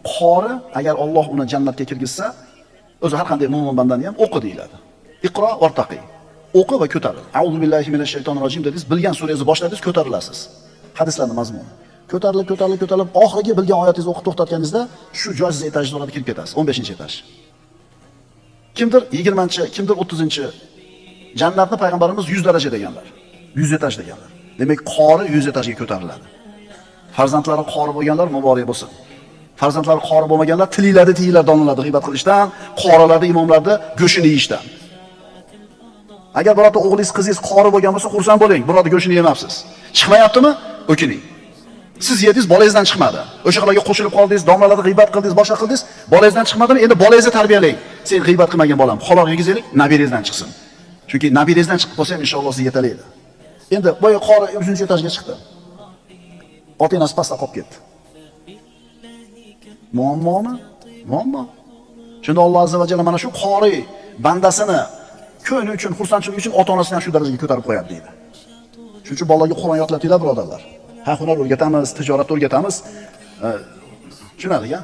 Qori agar Alloh uni jannatga kirgizsa, o'zi har qanday mo'min bandani ham o'qi deyiladi. Iqro vartaqi. O'qi va ko'taril. A'udhu billahi minash shaytonir rojim dedingiz, bilgan surangizni boshladingiz, ko'tarilasiz. Hadislarning mazmuni. Ko'tarilib, oxirgi bilgan oyatingizni o'qib to'xtatganingizda shu joysiz etajga olib kirib ketasiz, 15-etaj. Kimdir 20-chi, kimdir 30-chi. Jannatni payg'ambarimiz 100 daraja deganlar. 100 etaj deganlar. Demak, qori 100 etajga ko'tariladi. Farzandlari qori bo'lganlar muborak bo'lsin. Farzandlari qori bo'lmaganlar tiyiladi donlanadi g'iybat qilishdan, qorilarni, imomlarni go'shini yeyishdan. Agar birorta o'g'lingiz, qizingiz qori bo'lgan bo'lsa, xursand bo'ling, birorta go'shini yemabsiz. Chiqmayaptimi? O'kining. Siz yedingiz, bolangizdan chiqmadi. O'shalarga qo'shilib qoldingiz, domlalarni g'iybat qildingiz, boshqa qildingiz, bolangizdan chiqmadimi? Endi bolangizni tarbiyalang. Sen g'iybat qilmagan bolam, xaloq yegizaylik, nabirangizdan chiqsin. Chunki nabirangizdan chiqib qolsa ham inshaalloh sizga yetalaydi. Endi boya qori 3-etajga chiqdi. Ota-onasi pastda qolib ketdi. Muammomi? Muammo. Shunda Alloh azza va jalla mana shu qori bandasini ko'ngli uchun, xursandchilik uchun ota-onasini ham shu darajaga ko'tarib qo'yadi deydi. Shuning uchun bolalarga Qur'on yodlatinglar, birodarlar. Ha, hunar o'rgatamiz, tijorat o'rgatamiz. Tushunadi-ya?